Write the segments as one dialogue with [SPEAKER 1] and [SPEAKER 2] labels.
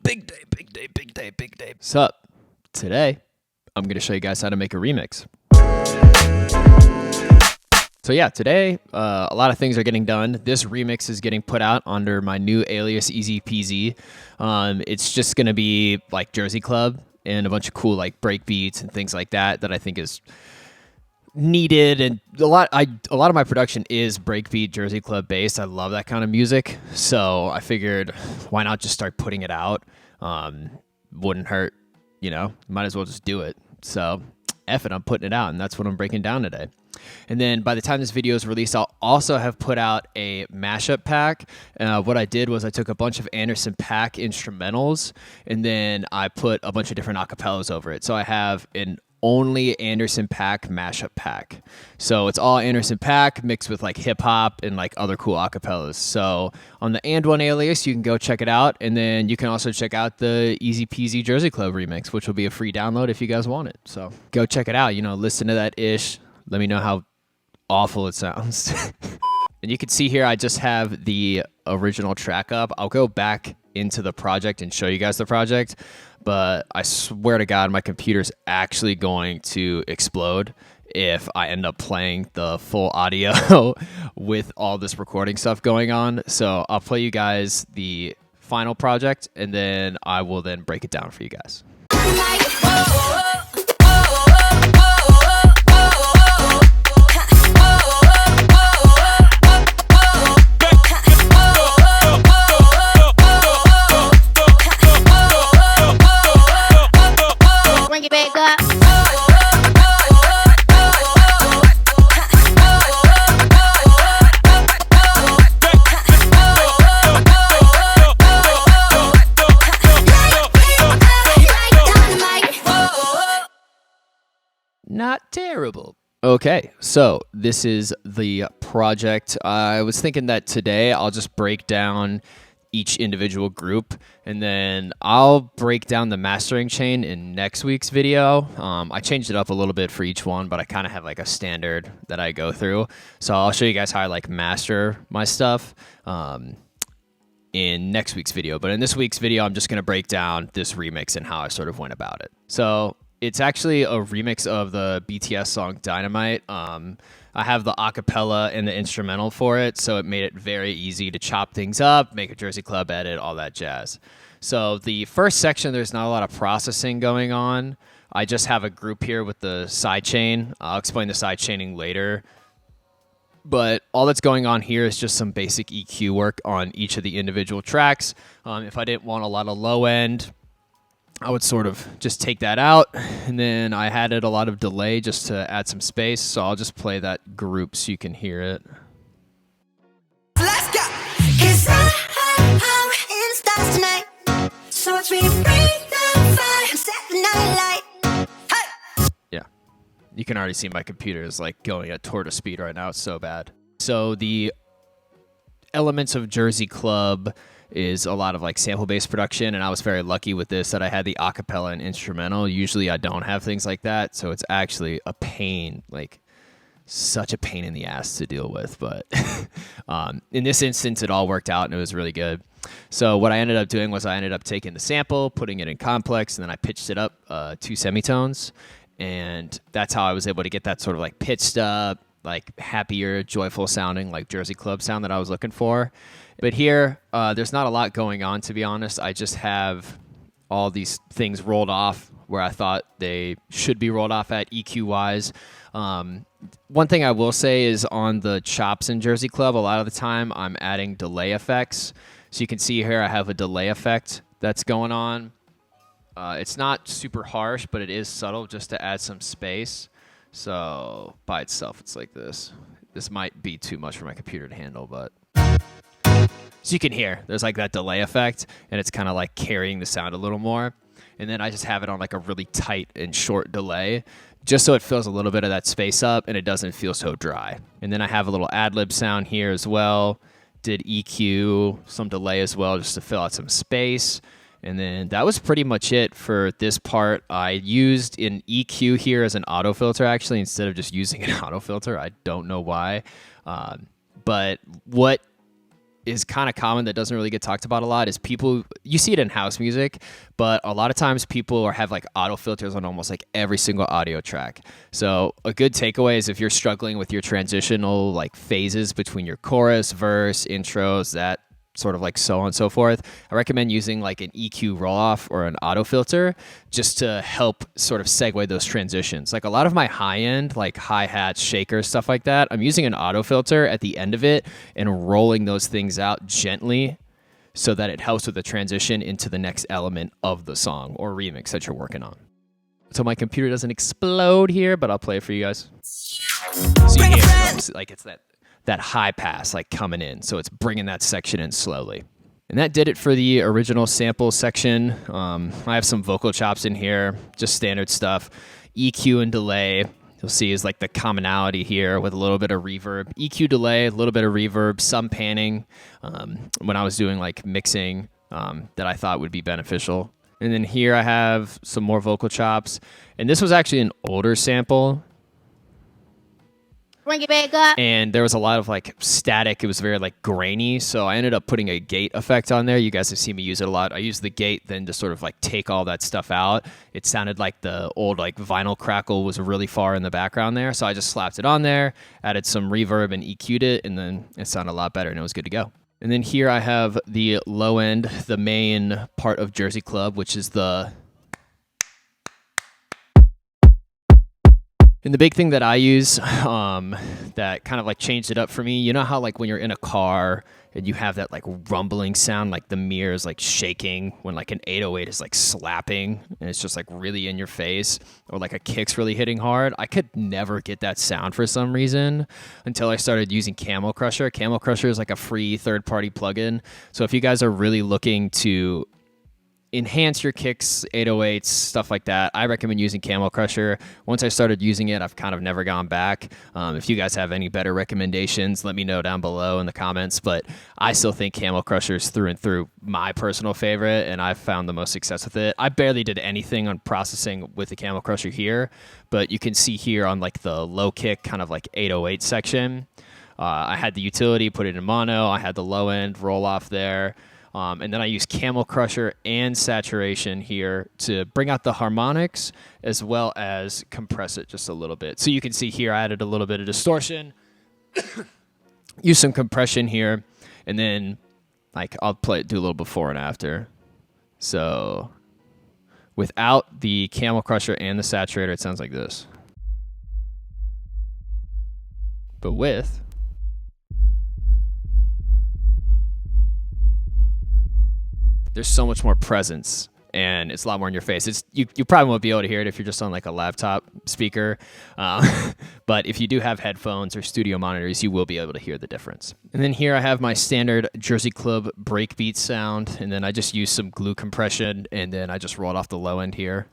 [SPEAKER 1] Big day, big day, big day, big day. Sup? Today, I'm going to show you guys how to make a remix. So yeah, today, a lot of things are getting done. This remix is getting put out under my new alias, Easy Peasy. It's just going to be like Jersey Club and a bunch of cool like break beats and things like that I think is needed. And a lot of my production is breakbeat Jersey Club based. I love that kind of music. So I figured, why not just start putting it out? Wouldn't hurt, you know, might as well just do it. So F it, I'm putting it out, and that's what I'm breaking down today. And then by the time this video is released, I'll also have put out a mashup pack. What I did was I took a bunch of Anderson .Paak instrumentals, and then I put a bunch of different acapellas over it. So I have an only Anderson .Paak mashup pack. So it's all Anderson .Paak mixed with like hip hop and like other cool acapellas. So on the And One alias, you can go check it out. And then you can also check out the Easy Peasy Jersey Club remix, which will be a free download if you guys want it. So go check it out, you know, listen to that ish. Let me know how awful it sounds. And you can see here, I just have the original track up. I'll go back into the project and show you guys the project, but I swear to God, my computer's actually going to explode if I end up playing the full audio with all this recording stuff going on. So I'll play you guys the final project, and then I will then break it down for you guys. Not terrible. Okay, so this is the project. I was thinking that today I'll just break down each individual group, and then I'll break down the mastering chain in next week's video. I changed it up a little bit for each one, but I kind of have like a standard that I go through. So I'll show you guys how I like master my stuff in next week's video. But in this week's video, I'm just going to break down this remix and how I sort of went about it. So it's actually a remix of the BTS song Dynamite. I have the acapella and the instrumental for it, so it made it very easy to chop things up, make a Jersey Club edit, all that jazz. So the first section, there's not a lot of processing going on. I just have a group here with the sidechain. I'll explain the sidechaining later. But all that's going on here is just some basic EQ work on each of the individual tracks. If I didn't want a lot of low end, I would sort of just take that out, and then I added a lot of delay just to add some space, so I'll just play that group so you can hear it.
[SPEAKER 2] Let's go! 'Cause I'm in stars tonight, so watch me bring the fire and set the night light. Hey!
[SPEAKER 1] Yeah, you can already see my computer is like going at tortoise speed right now. It's so bad. So the elements of Jersey Club is a lot of like sample-based production, and I was very lucky with this that I had the acapella and instrumental. Usually I don't have things like that, so it's actually a pain, like such a pain in the ass to deal with. But in this instance, it all worked out, and it was really good. So what I ended up doing was I ended up taking the sample, putting it in complex, and then I pitched it up 2 semitones, and that's how I was able to get that sort of like pitched up, like happier, joyful sounding, like Jersey Club sound that I was looking for. But here, there's not a lot going on, to be honest. I just have all these things rolled off where I thought they should be rolled off at EQ-wise. One thing I will say is on the chops in Jersey Club, a lot of the time I'm adding delay effects. So you can see here I have a delay effect that's going on. It's not super harsh, but it is subtle just to add some space. So by itself, it's like this. This might be too much for my computer to handle, but so you can hear there's like that delay effect, and it's kind of like carrying the sound a little more. And then I just have it on like a really tight and short delay, just so it fills a little bit of that space up and it doesn't feel so dry. And then I have a little ad-lib sound here as well. Did EQ, some delay as well, just to fill out some space. And then that was pretty much it for this part. I used an EQ here as an auto filter, actually, instead of just using an auto filter. I don't know why. But what is kind of common that doesn't really get talked about a lot is people, you see it in house music, but a lot of times people have like auto filters on almost like every single audio track. So a good takeaway is if you're struggling with your transitional like phases between your chorus, verse, intros, that sort of like so on and so forth, I recommend using like an EQ roll off or an auto filter just to help sort of segue those transitions. Like a lot of my high end, like hi-hats, shakers, stuff like that, I'm using an auto filter at the end of it and rolling those things out gently so that it helps with the transition into the next element of the song or remix that you're working on. So my computer doesn't explode here, but I'll play it for you guys. So you hear like it's that high pass like coming in. So it's bringing that section in slowly. And that did it for the original sample section. I have some vocal chops in here, just standard stuff. EQ and delay, you'll see is like the commonality here with a little bit of reverb. EQ delay, a little bit of reverb, some panning when I was doing like mixing that I thought would be beneficial. And then here I have some more vocal chops. And this was actually an older sample.
[SPEAKER 2] Bring it back up.
[SPEAKER 1] And there was a lot of like static. It was very like grainy. So I ended up putting a gate effect on there. You guys have seen me use it a lot. I used the gate then to sort of like take all that stuff out. It sounded like the old like vinyl crackle was really far in the background there. So I just slapped it on there, added some reverb and EQ'd it, and then it sounded a lot better and it was good to go. And then here I have the low end, the main part of Jersey Club, which is the... And the big thing that I use that kind of like changed it up for me, you know how like when you're in a car and you have that like rumbling sound, like the mirror is like shaking when like an 808 is like slapping and it's just like really in your face, or like a kick's really hitting hard. I could never get that sound for some reason until I started using Camel Crusher. Camel Crusher is like a free third-party plugin. So if you guys are really looking to enhance your kicks, 808s, stuff like that, I recommend using Camel Crusher. Once I started using it, I've kind of never gone back. If you guys have any better recommendations, let me know down below in the comments. But I still think Camel Crusher is through and through my personal favorite, and I've found the most success with it. I barely did anything on processing with the Camel Crusher here, but you can see here on like the low kick, kind of like 808 section, I had the utility, put it in mono. I had the low end roll off there. And then I use Camel Crusher and saturation here to bring out the harmonics as well as compress it just a little bit. So you can see here I added a little bit of distortion, use some compression here, and then like I'll do a little before and after. So without the Camel Crusher and the saturator, it sounds like this. But with... there's so much more presence and it's a lot more in your face. You probably won't be able to hear it if you're just on like a laptop speaker. But if you do have headphones or studio monitors, you will be able to hear the difference. And then here I have my standard Jersey Club breakbeat sound. And then I just use some glue compression and then I just rolled off the low end here.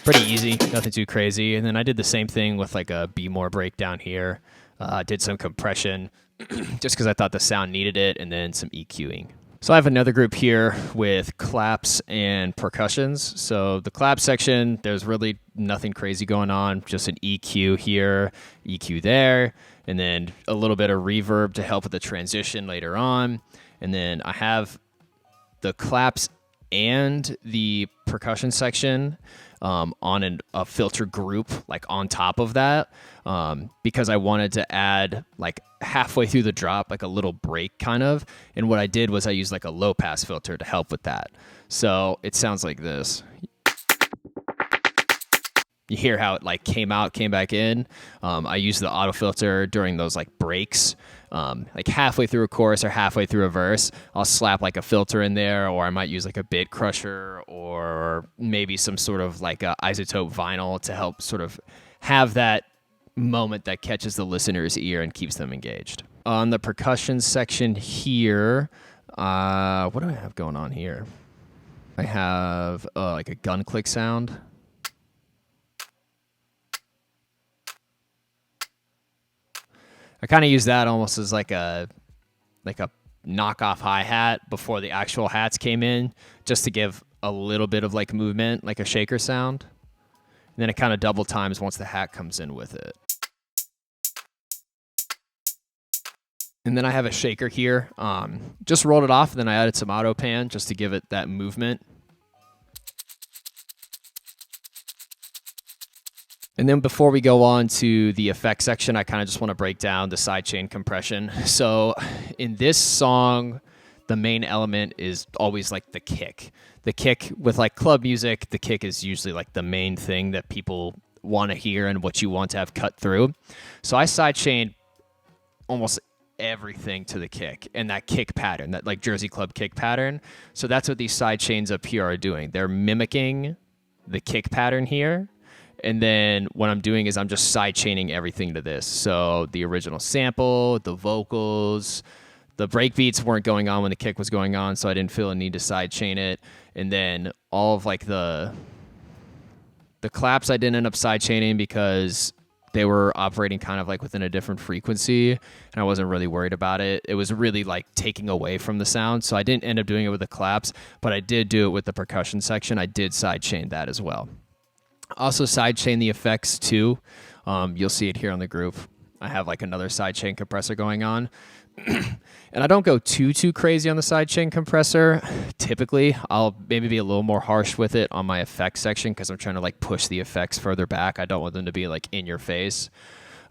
[SPEAKER 1] Pretty easy, nothing too crazy. And then I did the same thing with like a Be More breakdown here. Did some compression just because I thought the sound needed it, and then some EQing. So I have another group here with claps and percussions. So the clap section, there's really nothing crazy going on, just an EQ here, EQ there, and then a little bit of reverb to help with the transition later on. And then I have the claps and the percussion section on a filter group like on top of that because I wanted to add like halfway through the drop like a little break kind of, and what I did was I used like a low pass filter to help with that. So it sounds like this. You hear how it like came out, came back in. I use the auto filter during those like breaks, like halfway through a chorus or halfway through a verse. I'll slap like a filter in there, or I might use like a bit crusher or maybe some sort of like a isotope vinyl to help sort of have that moment that catches the listener's ear and keeps them engaged. On the percussion section here, what do I have going on here? I have like a gun click sound. I kind of use that almost as like a knockoff hi-hat before the actual hats came in, just to give a little bit of like movement, like a shaker sound. And then it kind of double times once the hat comes in with it. And then I have a shaker here. Just rolled it off, and then I added some auto pan just to give it that movement. And then before we go on to the effects section, I kind of just want to break down the sidechain compression. So in this song, the main element is always like the kick. The kick with like club music, the kick is usually like the main thing that people want to hear and what you want to have cut through. So I sidechained almost everything to the kick and that kick pattern, that like Jersey Club kick pattern. So that's what these side chains up here are doing. They're mimicking the kick pattern here. And then what I'm doing is I'm just side chaining everything to this. So the original sample, the vocals, the break beats weren't going on when the kick was going on, so I didn't feel a need to side chain it. And then all of like the claps I didn't end up side chaining because they were operating kind of like within a different frequency, and I wasn't really worried about it. It was really like taking away from the sound, so I didn't end up doing it with the claps, but I did do it with the percussion section. I did side chain that as well. Also sidechain the effects too. You'll see it here on the group. I have like another sidechain compressor going on. And I don't go too crazy on the sidechain compressor. Typically, I'll maybe be a little more harsh with it on my effects section because I'm trying to like push the effects further back. I don't want them to be like in your face.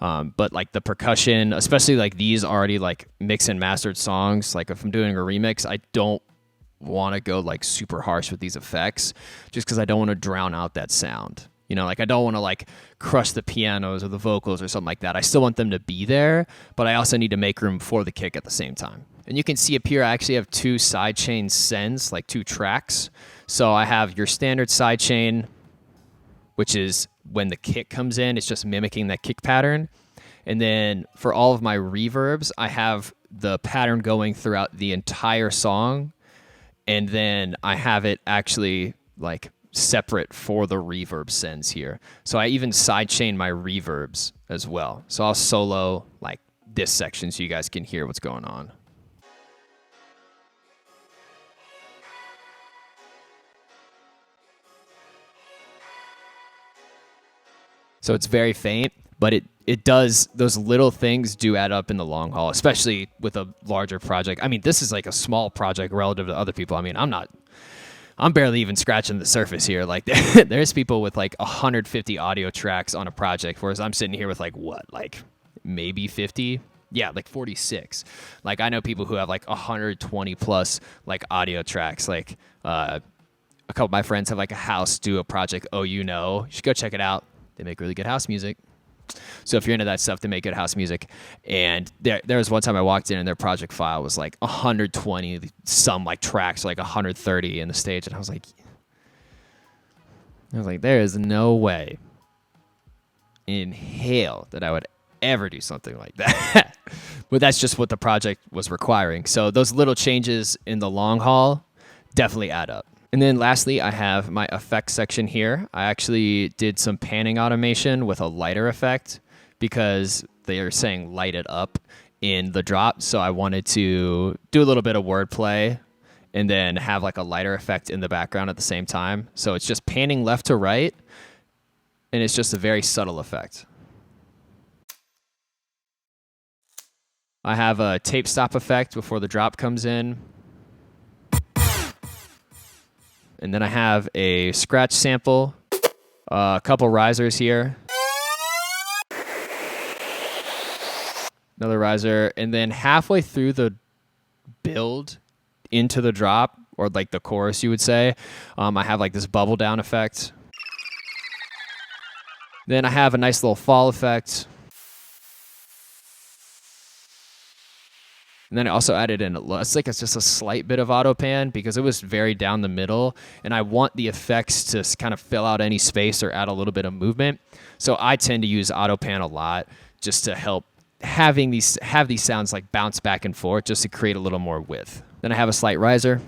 [SPEAKER 1] But like the percussion, especially like these already like mix and mastered songs, like if I'm doing a remix, I don't want to go like super harsh with these effects just because I don't want to drown out that sound. You know, like I don't want to like crush the pianos or the vocals or something like that. I still want them to be there, but I also need to make room for the kick at the same time. And you can see up here, I actually have two sidechain sends, like two tracks. So I have your standard sidechain, which is when the kick comes in, it's just mimicking that kick pattern. And then for all of my reverbs, I have the pattern going throughout the entire song. And then I have it actually like separate for the reverb sends here. So I even sidechain my reverbs as well. So I'll solo like this section so you guys can hear what's going on. So it's very faint, but it does, those little things do add up in the long haul, especially with a larger project. I mean, this is like a small project relative to other people. I mean, I'm barely even scratching the surface here. Like there's people with like 150 audio tracks on a project, whereas I'm sitting here with like what, like maybe 50? Yeah, like 46. Like I know people who have like 120 plus like audio tracks. Like a couple of my friends have like a house duo project. Oh, you should go check it out. They make really good house music. So if you're into that stuff, they make good house music. And there was one time I walked in and their project file was like 120, some like tracks, like 130 in the stage. And I was like, there is no way in hell that I would ever do something like that. But that's just what the project was requiring. So those little changes in the long haul definitely add up. And then lastly, I have my effects section here. I actually did some panning automation with a lighter effect because they are saying light it up in the drop. So I wanted to do a little bit of wordplay and then have like a lighter effect in the background at the same time. So it's just panning left to right, and it's just a very subtle effect. I have a tape stop effect before the drop comes in. And then I have a scratch sample, a couple risers here, another riser, and then halfway through the build into the drop, or like the chorus you would say, I have like this bubble down effect. Then I have a nice little fall effect. And then I also added in, it's just a slight bit of auto pan because it was very down the middle, and I want the effects to kind of fill out any space or add a little bit of movement. So I tend to use auto pan a lot just to help have these sounds like bounce back and forth just to create a little more width. Then I have a slight riser.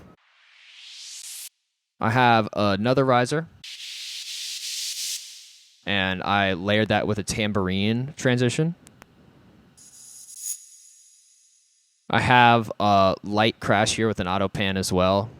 [SPEAKER 1] I have another riser, and I layered that with a tambourine transition. I have a light crash here with an auto pan as well.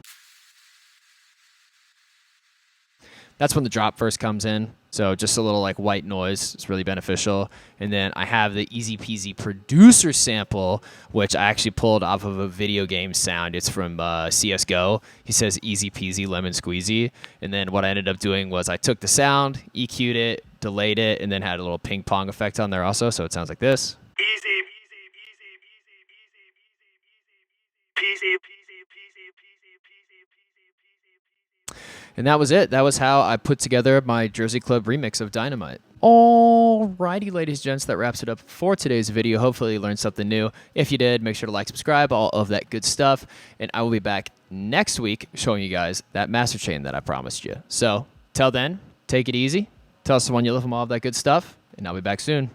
[SPEAKER 1] That's when the drop first comes in. So just a little like white noise is really beneficial. And then I have the Easy Peasy producer sample, which I actually pulled off of a video game sound. It's from CSGO. He says easy peasy lemon squeezy. And then what I ended up doing was I took the sound, EQ'd it, delayed it, and then had a little ping pong effect on there also. So it sounds like this.
[SPEAKER 3] Easy peasy, peasy, peasy, peasy, peasy, peasy, peasy, peasy, peasy, peasy, peasy, peasy.
[SPEAKER 1] And that was it. That was how I put together my Jersey Club remix of Dynamite. Alrighty, ladies and gents, that wraps it up for today's video. Hopefully you learned something new. If you did, make sure to like, subscribe, all of that good stuff. And I will be back next week showing you guys that master chain that I promised you. So, till then, take it easy. Tell someone you love them, all of that good stuff. And I'll be back soon.